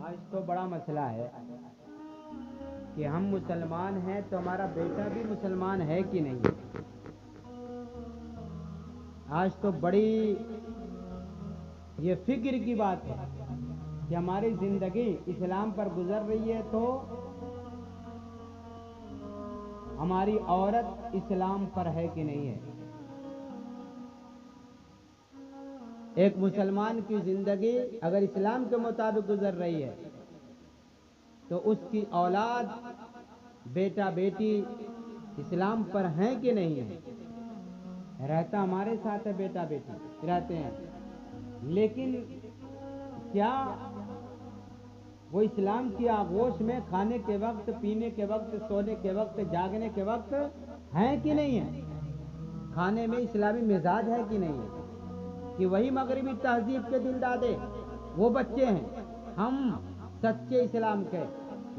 آج تو بڑا مسئلہ ہے کہ ہم مسلمان ہیں تو ہمارا بیٹا بھی مسلمان ہے کہ نہیں. آج تو بڑی یہ فکر کی بات ہے کہ ہماری زندگی اسلام پر گزر رہی ہے تو ہماری عورت اسلام پر ہے کہ نہیں ہے. ایک مسلمان کی زندگی اگر اسلام کے مطابق گزر رہی ہے تو اس کی اولاد بیٹا بیٹی اسلام پر ہیں کہ نہیں ہے. رہتا ہمارے ساتھ ہے بیٹا بیٹی رہتے ہیں، لیکن کیا وہ اسلام کی آغوش میں کھانے کے وقت، پینے کے وقت، سونے کے وقت، جاگنے کے وقت ہیں کہ نہیں ہے. کھانے میں اسلامی مزاج ہے کہ نہیں ہے. کہ وہی مغربی تہذیب کے دل دادے وہ بچے ہیں. ہم سچے اسلام کے،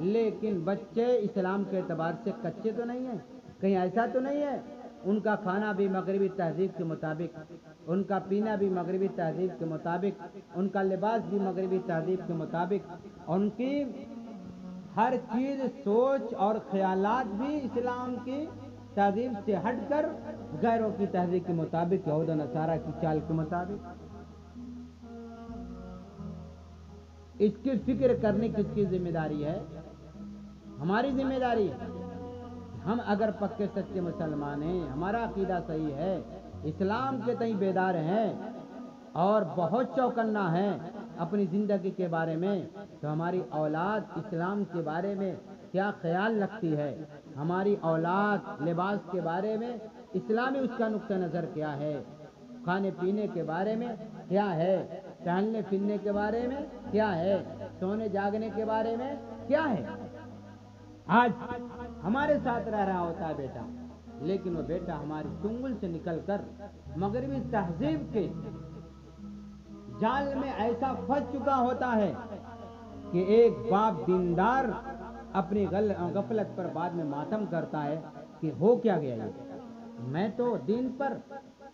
لیکن بچے اسلام کے اعتبار سے کچے تو نہیں ہیں. کہیں ایسا تو نہیں ہے ان کا کھانا بھی مغربی تہذیب کے مطابق، ان کا پینا بھی مغربی تہذیب کے مطابق، ان کا لباس بھی مغربی تہذیب کے مطابق، ان کی ہر چیز سوچ اور خیالات بھی اسلام کی تہذیب سے ہٹ کر غیروں کی تہذیب کے مطابق، یہود و نصارہ کی چال کے مطابق. اس کی فکر کرنے کس کی ذمہ داری ہے؟ ہماری ذمہ داری ہے. ہم اگر پکے سچے مسلمان ہیں، ہمارا عقیدہ صحیح ہے، اسلام کے تئیں بیدار ہیں اور بہت چوکنا ہیں اپنی زندگی کے بارے میں، تو ہماری اولاد اسلام کے بارے میں کیا خیال رکھتی ہے، ہماری اولاد لباس کے بارے میں اسلامی اس کا نقطہ نظر کیا ہے، کھانے پینے کے بارے میں کیا ہے، ٹہلنے پھرنے کے بارے میں کیا ہے، سونے جاگنے کے بارے میں کیا ہے. آج ہمارے ساتھ رہ رہا ہوتا ہے بیٹا، لیکن وہ بیٹا ہماری چنگل سے نکل کر مغربی تہذیب کے جال میں ایسا پھنس چکا ہوتا ہے کہ ایک باپ دیندار اپنی غفلت پر بعد میں ماتم کرتا ہے کہ ہو کیا گیا. یہ میں تو دین پر،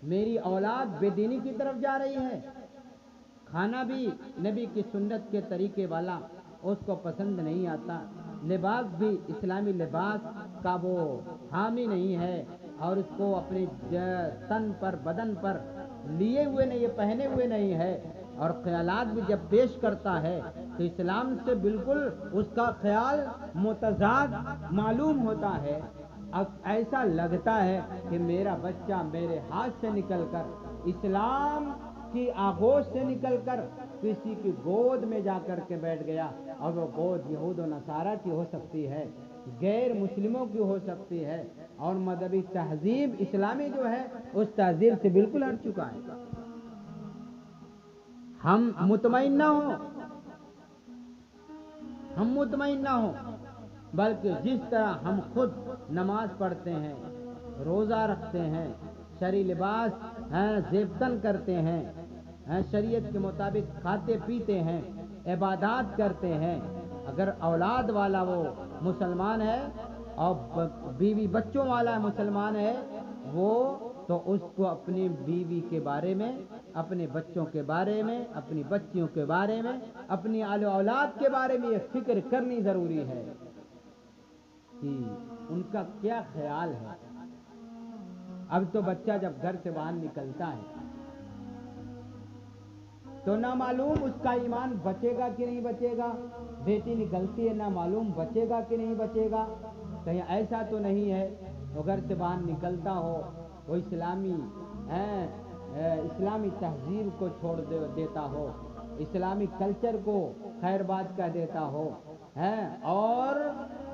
میری اولاد بے دینی کی طرف جا رہی ہے. کھانا بھی نبی کی سنت کے طریقے والا اس کو پسند نہیں آتا، لباس بھی اسلامی لباس کا وہ حامی نہیں ہے اور اس کو اپنے تن پر، بدن پر لیے ہوئے نہیں، پہنے ہوئے نہیں ہے. اور خیالات بھی جب پیش کرتا ہے تو اسلام سے بالکل اس کا خیال متضاد معلوم ہوتا ہے. اب ایسا لگتا ہے کہ میرا بچہ میرے ہاتھ سے نکل کر، اسلام کی آغوش سے نکل کر کسی کی گود میں جا کر کے بیٹھ گیا، اور وہ گود یہود و نصارہ کی ہو سکتی ہے، غیر مسلموں کی ہو سکتی ہے، اور مذہبی تہذیب اسلامی جو ہے اس تہذیب سے بالکل ہٹ چکا ہے. ہم مطمئن نہ ہوں بلکہ جس طرح ہم خود نماز پڑھتے ہیں، روزہ رکھتے ہیں، شرعی لباس زیبتن کرتے ہیں، شریعت کے مطابق کھاتے پیتے ہیں، عبادات کرتے ہیں، اگر اولاد والا وہ مسلمان ہے اور بیوی بچوں والا مسلمان ہے، وہ تو اس کو اپنی بیوی کے بارے میں، اپنے بچوں کے بارے میں، اپنی بچیوں کے بارے میں، اپنی اولاد کے بارے میں یہ فکر کرنی ضروری ہے کہ ان کا کیا خیال ہے. اب تو بچہ جب گھر سے باہر نکلتا ہے تو نہ معلوم اس کا ایمان بچے گا کہ نہیں بچے گا. بیٹی نکلتی ہے نہ معلوم بچے گا کہ نہیں بچے گا. کہیں ایسا تو نہیں ہے وہ گھر سے باہر نکلتا ہو وہ اسلامی تہذیب کو چھوڑ دیتا ہو، اسلامی کلچر کو خیر بات کہہ دیتا ہو، اور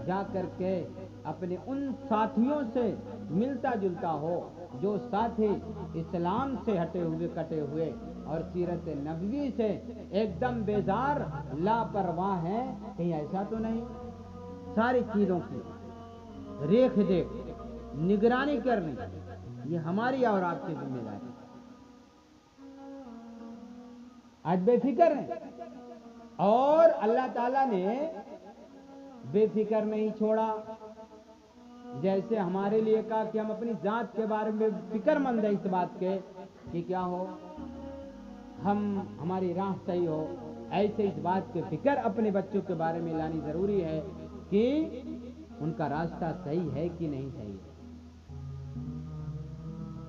جا کر کے اپنے ان ساتھیوں سے ملتا جلتا ہو جو ساتھی اسلام سے ہٹے ہوئے، کٹے ہوئے اور سیرت نبوی سے ایک دم بیزار لاپرواہ ہیں. کہیں ایسا تو نہیں؟ ساری چیزوں کی ریکھ دیکھ نگرانی کرنی یہ ہماری اور آپ کی ذمہ داری. آج بے فکر ہیں، اور اللہ تعالیٰ نے بے فکر نہیں چھوڑا. جیسے ہمارے لیے کہا کہ ہم اپنی ذات کے بارے میں فکر مند ہیں اس بات کے کہ کیا ہو، ہماری راہ صحیح ہو، ایسے اس بات کی فکر اپنے بچوں کے بارے میں لانی ضروری ہے کہ ان کا راستہ صحیح ہے کہ نہیں صحیح ہے،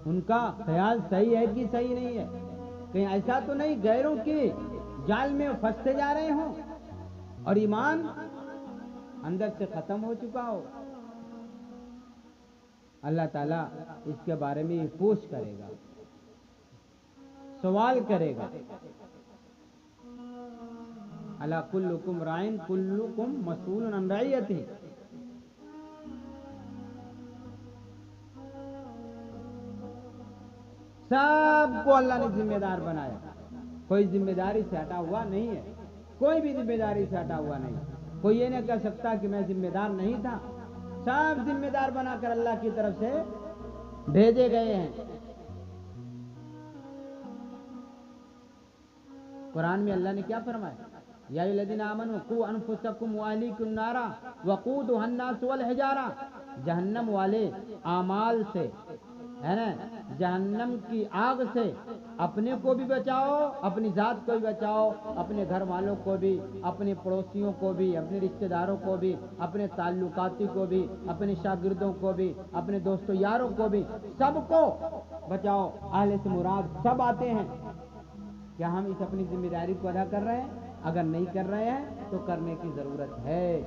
ان کا خیال صحیح ہے کہ صحیح نہیں ہے، کہیں ایسا تو نہیں غیروں کے جال میں پھنستے جا رہے ہوں اور ایمان اندر سے ختم ہو چکا ہو۔ اللہ تعالیٰ اس کے بارے میں پوچھ کرے گا، سوال کرے گا۔ الا کلکم رائن کلکم مسئول عن رعیتہ، سب کو اللہ نے ذمہ دار بنایا، کوئی ذمہ داری سے ہٹا ہوا نہیں ہے، کوئی بھی ذمہ داری سے ہٹا ہوا نہیں، کوئی یہ نہیں کہہ سکتا کہ میں ذمہ دار نہیں تھا، سب ذمہ دار بنا کر اللہ کی طرف سے بھیجے گئے ہیں۔ قرآن میں اللہ نے کیا فرمایا؟ یا ایھا الذین آمنوا قوا انفسکم واہلیکم نارا وقودھا الناس والحجارہ، جہنم والے اعمال سے، ہے نا، جہنم کی آگ سے اپنے کو بھی بچاؤ، اپنی ذات کو بھی بچاؤ، اپنے گھر والوں کو بھی، اپنے پڑوسیوں کو بھی، اپنے رشتہ داروں کو بھی، اپنے تعلقاتی کو بھی، اپنے شاگردوں کو بھی، اپنے دوستوں یاروں کو بھی، سب کو بچاؤ۔ اہل سے مراد سب آتے ہیں۔ کیا ہم اس اپنی ذمہ داری کو ادا کر رہے ہیں؟ اگر نہیں کر رہے ہیں تو کرنے کی ضرورت ہے۔